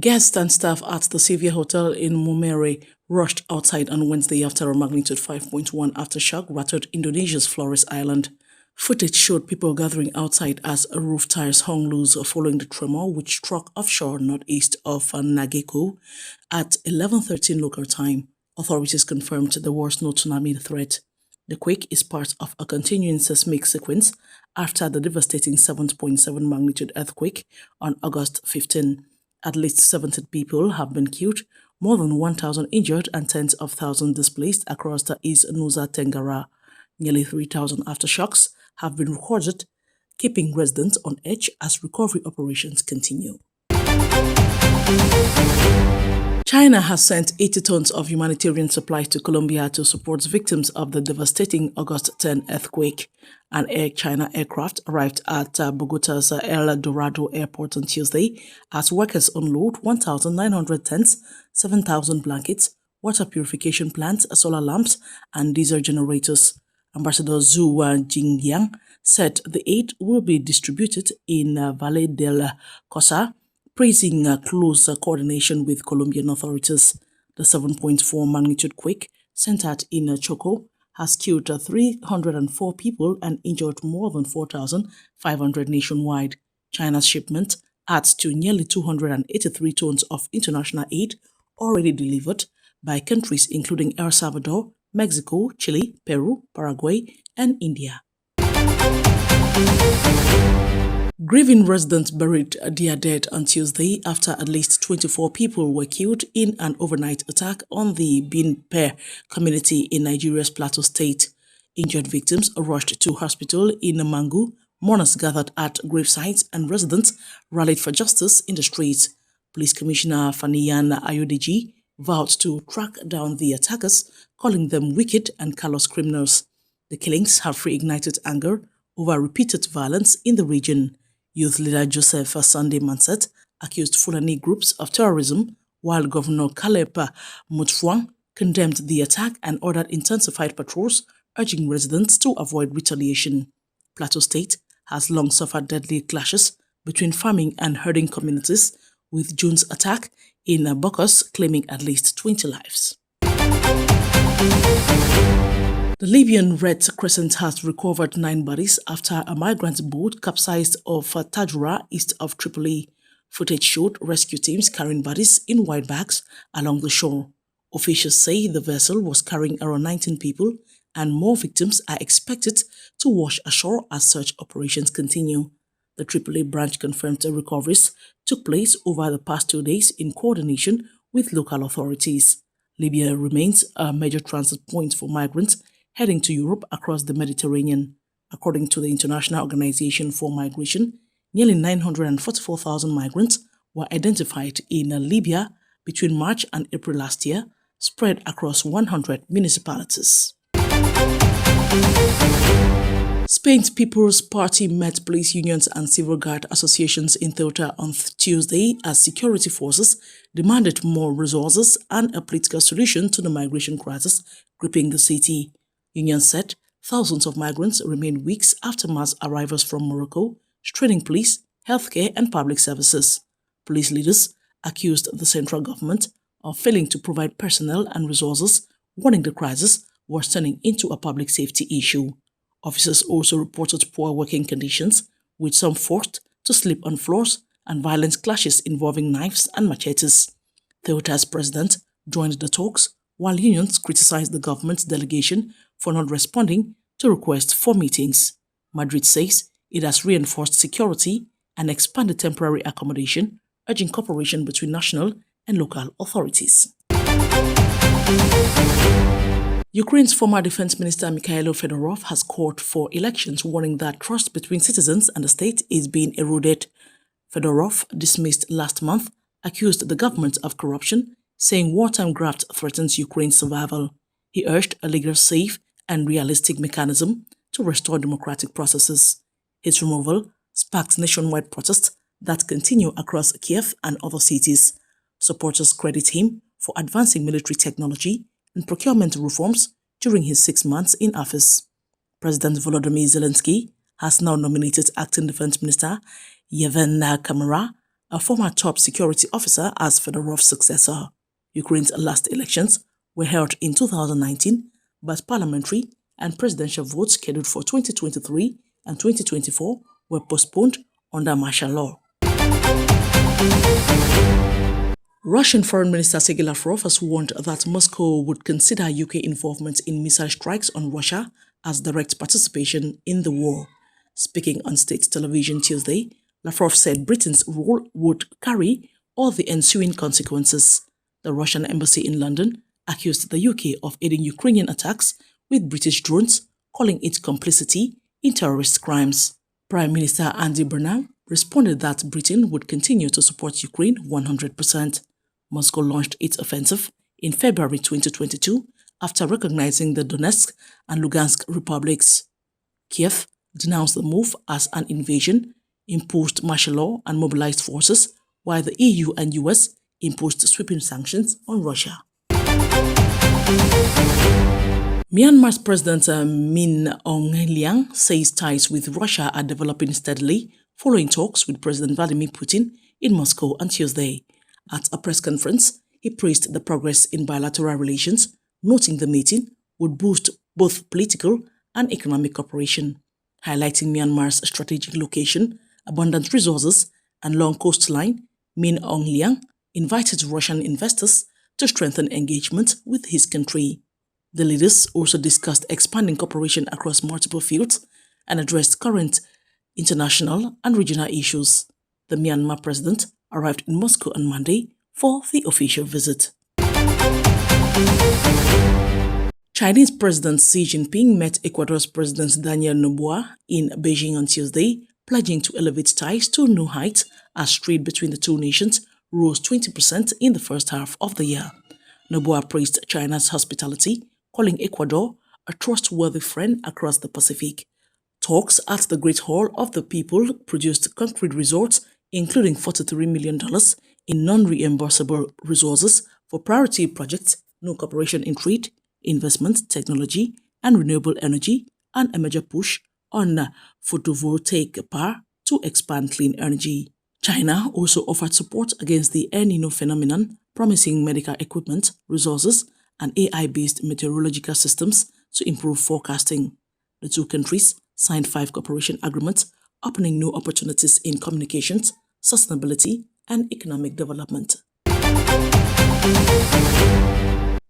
Guests and staff at the Sevilla Hotel in Mumere rushed outside on Wednesday after a magnitude 5.1 aftershock rattled Indonesia's Flores island. Footage showed people gathering outside as roof tiles hung loose following the tremor, which struck offshore northeast of Nageko at 11:13 local time. Authorities confirmed there was no tsunami threat. The quake is part of a continuing seismic sequence after the devastating 7.7 magnitude earthquake on August 15. At least 70 people have been killed, more than 1,000 injured and tens of thousands displaced across the East Nusa Tenggara. Nearly 3,000 aftershocks have been recorded, keeping residents on edge as recovery operations continue. China has sent 80 tons of humanitarian supplies to Colombia to support victims of the devastating August 10 earthquake. An Air China aircraft arrived at Bogota's El Dorado airport on Tuesday as workers unload 1,900 tents, 7,000 blankets, water purification plants, solar lamps, and diesel generators. Ambassador Zhu Jingyang said the aid will be distributed in Valle del Cosa, praising close coordination with Colombian authorities. The 7.4 magnitude quake, centered in Choco, has killed 304 people and injured more than 4,500 nationwide. China's shipment adds to nearly 283 tons of international aid already delivered by countries including El Salvador, Mexico, Chile, Peru, Paraguay, and India. Grieving residents buried their dead on Tuesday after at least 24 people were killed in an overnight attack on the Binpe community in Nigeria's Plateau State. Injured victims rushed to hospital in Mangu, mourners gathered at gravesites, and residents rallied for justice in the streets. Police Commissioner Faniyan Ayodeji vowed to track down the attackers, calling them wicked and callous criminals. The killings have reignited anger over repeated violence in the region. Youth leader Joseph Sunday Manset accused Fulani groups of terrorism, while Governor Caleb Mutfwang condemned the attack and ordered intensified patrols, urging residents to avoid retaliation. Plateau State has long suffered deadly clashes between farming and herding communities, with June's attack in Bokos claiming at least 20 lives. The Libyan Red Crescent has recovered 9 bodies after a migrant boat capsized off Tadjoura east of Tripoli. Footage showed rescue teams carrying bodies in white bags along the shore. Officials say the vessel was carrying around 19 people and more victims are expected to wash ashore as search operations continue. The Tripoli branch confirmed the recoveries took place over the past 2 days in coordination with local authorities. Libya remains a major transit point for migrants heading to Europe across the Mediterranean. According to the International Organization for Migration, nearly 944,000 migrants were identified in Libya between March and April last year, spread across 100 municipalities. Spain's People's Party met police unions and civil guard associations in Ceuta on Tuesday as security forces demanded more resources and a political solution to the migration crisis gripping the city. Unions said thousands of migrants remain weeks after mass arrivals from Morocco, straining police, healthcare, and public services. Police leaders accused the central government of failing to provide personnel and resources, warning the crisis was turning into a public safety issue. Officers also reported poor working conditions, with some forced to sleep on floors and violent clashes involving knives and machetes. Ceuta's president joined the talks, while unions criticized the government's delegation for not responding to requests for meetings. Madrid says it has reinforced security and expanded temporary accommodation, urging cooperation between national and local authorities. Ukraine's former defense minister Mykhailo Fedorov has called for elections, warning that trust between citizens and the state is being eroded. Fedorov, dismissed last month, accused the government of corruption, saying wartime graft threatens Ukraine's survival. He urged a legal, safe, and realistic mechanism to restore democratic processes. His removal sparked nationwide protests that continue across Kiev and other cities. Supporters credit him for advancing military technology and procurement reforms during his 6 months in office. President Volodymyr Zelensky has now nominated acting defense minister Yevhen Kamara a former top security officer, as Fedorov's successor. Ukraine's last elections were held in 2019, but parliamentary and presidential votes scheduled for 2023 and 2024 were postponed under martial law. Russian Foreign Minister Sergei Lavrov has warned that Moscow would consider UK involvement in missile strikes on Russia as direct participation in the war. Speaking on state television Tuesday, Lavrov said Britain's role would carry all the ensuing consequences. The Russian embassy in London accused the UK of aiding Ukrainian attacks with British drones, calling it complicity in terrorist crimes. Prime Minister Andy Burnham responded that Britain would continue to support Ukraine 100%. Moscow launched its offensive in February 2022 after recognizing the Donetsk and Lugansk republics. Kiev denounced the move as an invasion, imposed martial law and mobilized forces, while the EU and US imposed sweeping sanctions on Russia. Myanmar's President Min Aung Hlaing says ties with Russia are developing steadily following talks with President Vladimir Putin in Moscow on Tuesday. At a press conference, he praised the progress in bilateral relations, noting the meeting would boost both political and economic cooperation. Highlighting Myanmar's strategic location, abundant resources, and long coastline, Min Aung Hlaing invited Russian investors to strengthen engagement with his country. The leaders also discussed expanding cooperation across multiple fields and addressed current international and regional issues. The Myanmar president arrived in Moscow on Monday for the official visit. Chinese President Xi Jinping met Ecuador's President Daniel Noboa in Beijing on Tuesday, pledging to elevate ties to new heights as trade between the two nations rose 20% in the first half of the year. Noboa praised China's hospitality, calling Ecuador a trustworthy friend across the Pacific. Talks at the Great Hall of the People produced concrete results, including $43 million in non-reimbursable resources for priority projects, new cooperation in trade, investment, technology, and renewable energy, and a major push on photovoltaic power to expand clean energy. China also offered support against the El Niño phenomenon, promising medical equipment, resources, and AI-based meteorological systems to improve forecasting. The two countries signed 5 cooperation agreements, opening new opportunities in communications, sustainability, and economic development.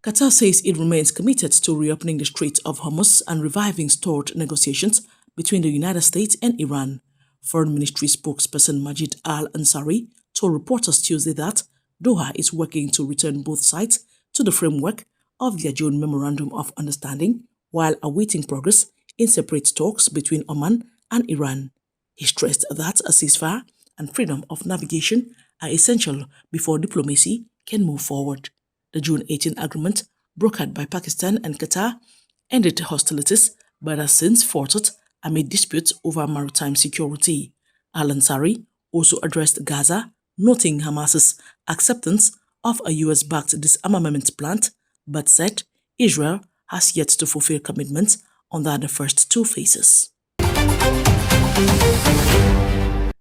Qatar says it remains committed to reopening the Strait of Hormuz and reviving stalled negotiations between the United States and Iran. Foreign Ministry spokesperson Majid Al-Ansari told reporters Tuesday that Doha is working to return both sides to the framework of their joint Memorandum of Understanding while awaiting progress in separate talks between Oman and Iran. He stressed that a ceasefire and freedom of navigation are essential before diplomacy can move forward. The June 18 agreement, brokered by Pakistan and Qatar, ended hostilities but has since faltered amid disputes over maritime security. Al-Ansari also addressed Gaza, noting Hamas's acceptance of a US-backed disarmament plan, but said Israel has yet to fulfill commitments under the first 2 phases.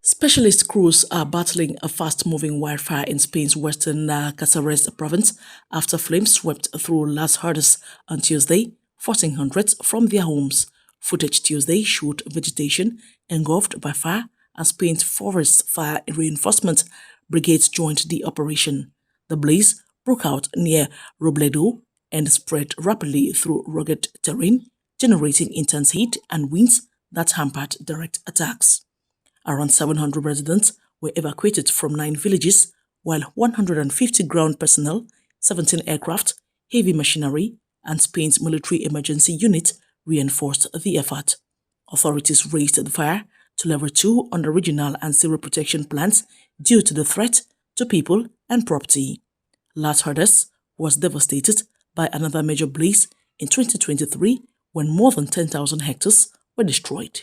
Specialist crews are battling a fast-moving wildfire in Spain's western Cáceres province after flames swept through Las Hurdes on Tuesday, forcing hundreds from their homes. Footage Tuesday showed vegetation engulfed by fire, and Spain's forest fire reinforcement brigades joined the operation. The blaze broke out near Robledo and spread rapidly through rugged terrain, generating intense heat and winds that hampered direct attacks. Around 700 residents were evacuated from 9 villages, while 150 ground personnel, 17 aircraft, heavy machinery, and Spain's military emergency unit reinforced the effort. Authorities raised the fire to level 2 on the regional and civil protection plans due to the threat to people and property. Las Hurdes was devastated by another major blaze in 2023 when more than 10,000 hectares were destroyed.